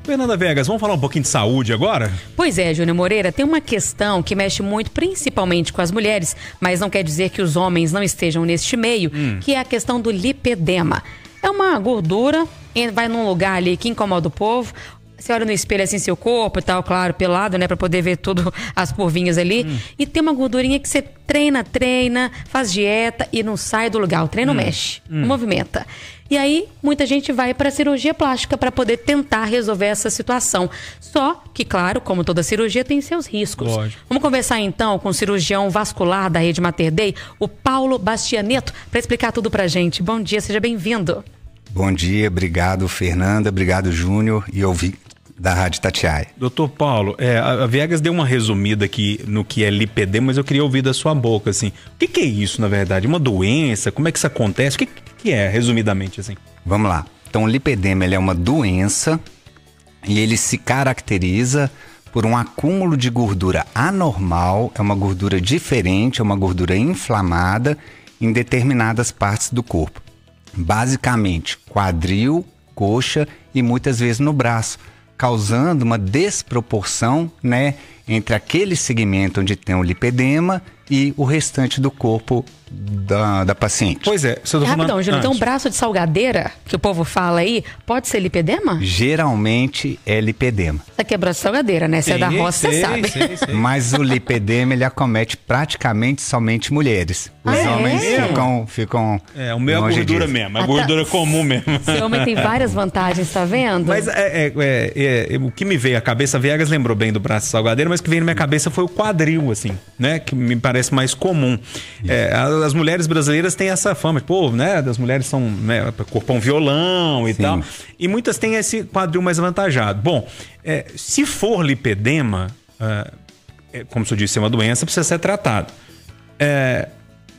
Fernanda Viegas, vamos falar um pouquinho de saúde agora? Pois é, Júnior Moreira, tem uma questão que mexe muito, principalmente com as mulheres, mas não quer dizer que os homens não estejam neste meio, que é a questão do lipedema. É uma gordura, vai num lugar ali que incomoda o povo. Você olha no espelho assim, seu corpo e tal, claro, pelado, né? Pra poder ver tudo, as curvinhas ali. E tem uma gordurinha que você treina, faz dieta e não sai do lugar. O treino mexe, movimenta. E aí, muita gente vai pra cirurgia plástica pra poder tentar resolver essa situação. Só que, claro, como toda cirurgia, tem seus riscos. Lógico. Vamos conversar então com o cirurgião vascular da Rede Mater Dei, o Paulo Bastianetto, pra explicar tudo pra gente. Bom dia, seja bem-vindo. Bom dia, obrigado Fernanda, obrigado Júnior e ouvi da Rádio Itatiaia. Doutor Paulo, a Viegas deu uma resumida aqui no que é lipedema, mas eu queria ouvir da sua boca, assim. O que é isso, na verdade? Uma doença? Como é que isso acontece? O que é, resumidamente, assim? Vamos lá. Então, o lipedema ele é uma doença e ele se caracteriza por um acúmulo de gordura anormal, é uma gordura diferente, é uma gordura inflamada em determinadas partes do corpo. Basicamente, quadril, coxa e muitas vezes no braço, causando uma desproporção, né, entre aquele segmento onde tem o lipedema e o restante do corpo da paciente. Pois é. Rapidão, Júnior, então um braço de salgadeira, que o povo fala aí, pode ser lipedema? Geralmente é lipedema. Isso aqui é braço de salgadeira, né? Você é da roça, você sabe. Sei. Mas o lipedema, ele acomete praticamente somente mulheres. Os homens ficam o meu é gordura mesmo, é gordura comum mesmo. Esse homem tem várias vantagens, tá vendo? Mas o que me veio à cabeça, a Viegas lembrou bem do braço de salgadeira, mas o que veio na minha cabeça foi o quadril, assim, né? Que me parece mais comum. As mulheres brasileiras têm essa fama, pô, né? Das mulheres são, né, corpão violão e tal. E muitas têm esse quadril mais avantajado. Bom, se for lipedema, como o senhor disse, é uma doença, precisa ser tratado.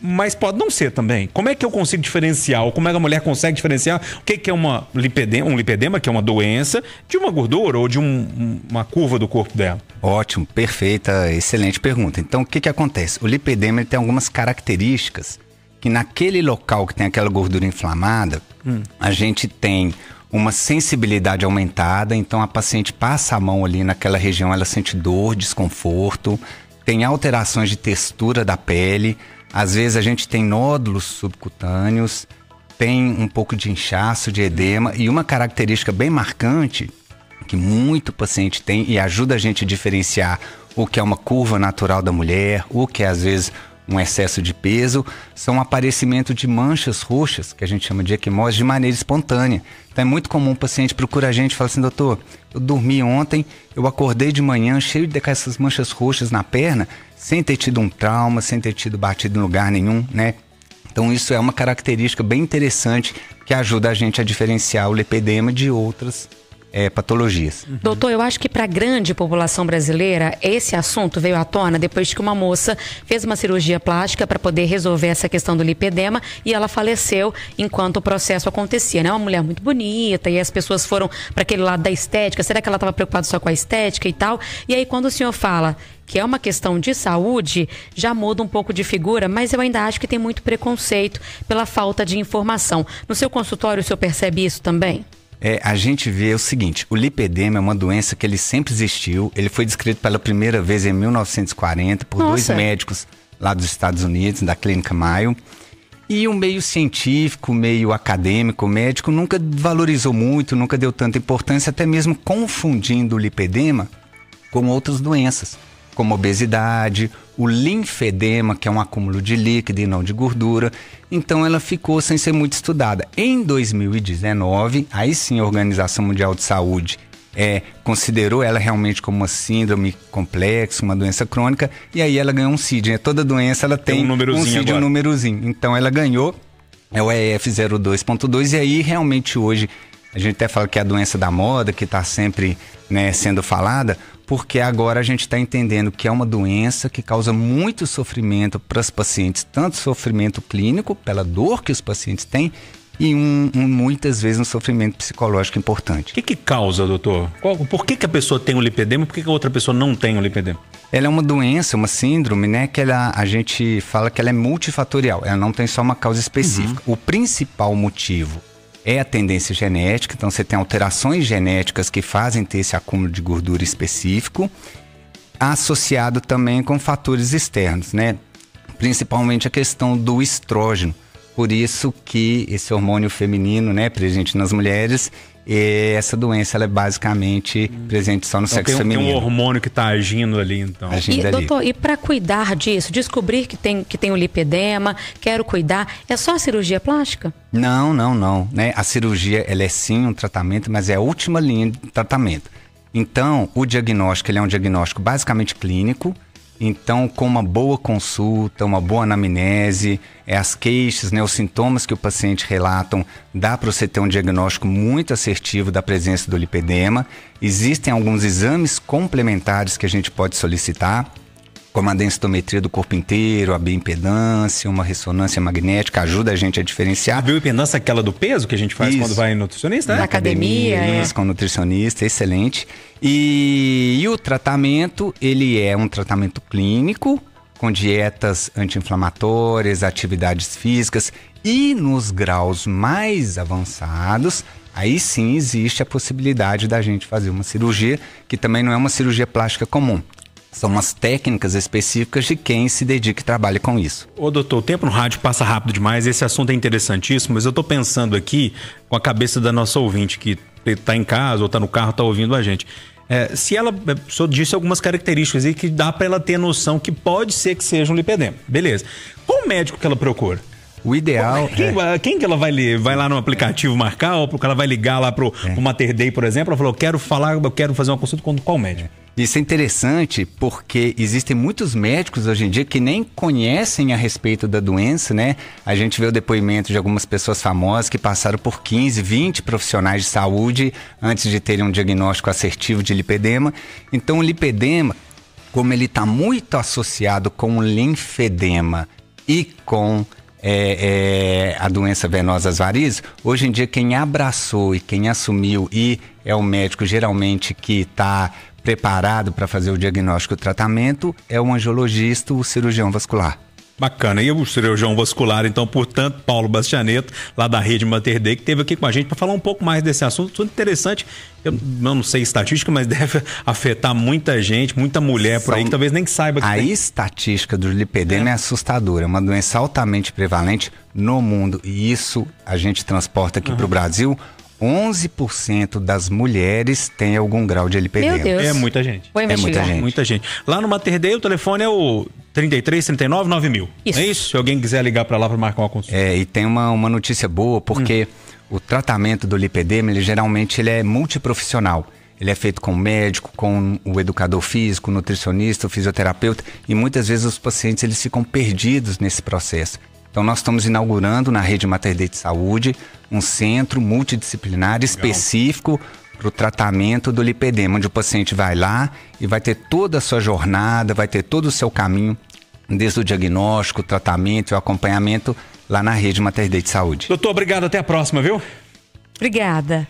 Mas pode não ser também. Como é que eu consigo diferenciar? Ou como é que a mulher consegue diferenciar o que é um lipedema, que é uma doença, de uma gordura ou de uma curva do corpo dela? Ótimo, perfeita, excelente pergunta. Então, o que acontece? O lipedema ele tem algumas características que naquele local que tem aquela gordura inflamada, a gente tem uma sensibilidade aumentada, então a paciente passa a mão ali naquela região, ela sente dor, desconforto, tem alterações de textura da pele. Às vezes a gente tem nódulos subcutâneos, tem um pouco de inchaço, de edema e uma característica bem marcante que muito paciente tem e ajuda a gente a diferenciar o que é uma curva natural da mulher, o que é às vezes um excesso de peso, são o aparecimento de manchas roxas, que a gente chama de equimose, de maneira espontânea. Então é muito comum o paciente procura a gente e fala assim, doutor, eu dormi ontem, eu acordei de manhã cheio de essas manchas roxas na perna, sem ter tido um trauma, sem ter tido batido em lugar nenhum, né? Então isso é uma característica bem interessante que ajuda a gente a diferenciar o lipedema de outras patologias. Doutor, eu acho que para a grande população brasileira, esse assunto veio à tona depois que uma moça fez uma cirurgia plástica para poder resolver essa questão do lipedema e ela faleceu enquanto o processo acontecia, né? Uma mulher muito bonita e as pessoas foram para aquele lado da estética. Será que ela estava preocupada só com a estética e tal? E aí quando o senhor fala que é uma questão de saúde, já muda um pouco de figura, mas eu ainda acho que tem muito preconceito pela falta de informação. No seu consultório, o senhor percebe isso também? A gente vê o seguinte, o lipedema é uma doença que ele sempre existiu, ele foi descrito pela primeira vez em 1940 por dois médicos lá dos Estados Unidos, da Clínica Mayo, e o meio científico, o meio acadêmico, o médico nunca valorizou muito, nunca deu tanta importância, até mesmo confundindo o lipedema com outras doenças, como obesidade, o linfedema, que é um acúmulo de líquido e não de gordura. Então ela ficou sem ser muito estudada. Em 2019, aí sim a Organização Mundial de Saúde considerou ela realmente como uma síndrome complexa, uma doença crônica, e aí ela ganhou um CID, né? Toda doença ela tem um CID, um númerozinho. Então ela ganhou, é o EF02.2, e aí realmente hoje a gente até fala que é a doença da moda, que está sempre, né, sendo falada, porque agora a gente está entendendo que é uma doença que causa muito sofrimento para os pacientes, tanto sofrimento clínico, pela dor que os pacientes têm, e muitas vezes um sofrimento psicológico importante. O que causa, doutor? Por que a pessoa tem o lipedema e por que a outra pessoa não tem o lipedema? Ela é uma doença, uma síndrome, né, que a gente fala que ela é multifatorial, ela não tem só uma causa específica. O principal motivo é a tendência genética. Então, você tem alterações genéticas que fazem ter esse acúmulo de gordura específico, associado também com fatores externos, né? Principalmente a questão do estrógeno. Por isso que esse hormônio feminino, né, presente nas mulheres, essa doença ela é basicamente presente só no sexo feminino. Tem um hormônio que está agindo ali, então. Doutor, e para cuidar disso, descobrir que tem o lipedema, quero cuidar, é só a cirurgia plástica? Não, né? A cirurgia, ela é sim um tratamento, mas é a última linha de tratamento. Então, o diagnóstico, ele é um diagnóstico basicamente clínico. Então, com uma boa consulta, uma boa anamnese, as queixas, né, os sintomas que o paciente relatam, dá para você ter um diagnóstico muito assertivo da presença do lipedema. Existem alguns exames complementares que a gente pode solicitar, como a densitometria do corpo inteiro, a bioimpedância, uma ressonância magnética, ajuda a gente a diferenciar. A bioimpedância é aquela do peso que a gente faz quando vai em nutricionista, né? Na academia. Isso, com nutricionista, excelente. E o tratamento, ele é um tratamento clínico, com dietas anti-inflamatórias, atividades físicas, e nos graus mais avançados, aí sim existe a possibilidade da gente fazer uma cirurgia, que também não é uma cirurgia plástica comum. São umas técnicas específicas de quem se dedica e trabalha com isso. Ô doutor, o tempo no rádio passa rápido demais, esse assunto é interessantíssimo, mas eu tô pensando aqui com a cabeça da nossa ouvinte que tá em casa ou tá no carro, tá ouvindo a gente. Se ela, o senhor disse algumas características aí que dá para ela ter noção que pode ser que seja um lipedema. Beleza. Qual médico que ela procura? O ideal quem que ela vai lá no aplicativo marcar, ou porque ela vai ligar lá pro Mater Dei, por exemplo, ela falou, eu quero fazer uma consulta com qual médico? Isso é interessante porque existem muitos médicos hoje em dia que nem conhecem a respeito da doença, né? A gente vê o depoimento de algumas pessoas famosas que passaram por 15, 20 profissionais de saúde antes de terem um diagnóstico assertivo de lipedema. Então, o lipedema, como ele está muito associado com o linfedema e com a doença venosa às varizes, hoje em dia quem abraçou e quem assumiu e é o médico geralmente que está preparado para fazer o diagnóstico e o tratamento é o angiologista, o cirurgião vascular. Bacana. E o cirurgião vascular, então, portanto, Paulo Bastianetto, lá da Rede Mater Dei, que esteve aqui com a gente para falar um pouco mais desse assunto. Tudo interessante. Eu não sei estatística, mas deve afetar muita gente, muita mulher por aí que talvez nem saiba que tem. Estatística do lipedema é assustadora. É uma doença altamente prevalente no mundo. E isso a gente transporta aqui para o Brasil. 11% das mulheres têm algum grau de lipedema. Meu Deus. É muita gente. Vou investigar. Muita gente. Lá no Mater Dei, o telefone é o 33 39 9000. Isso. É isso? Se alguém quiser ligar para lá para marcar uma consulta. E tem uma notícia boa, porque o tratamento do lipedema, ele geralmente é multiprofissional. Ele é feito com o médico, com o educador físico, o nutricionista, o fisioterapeuta, e muitas vezes os pacientes eles ficam perdidos nesse processo. Então, nós estamos inaugurando na Rede Mater Dei de Saúde um centro multidisciplinar específico para o tratamento do lipedema, onde o paciente vai lá e vai ter toda a sua jornada, vai ter todo o seu caminho, desde o diagnóstico, o tratamento e o acompanhamento lá na Rede Mater Dei de Saúde. Doutor, obrigado. Até a próxima, viu? Obrigada.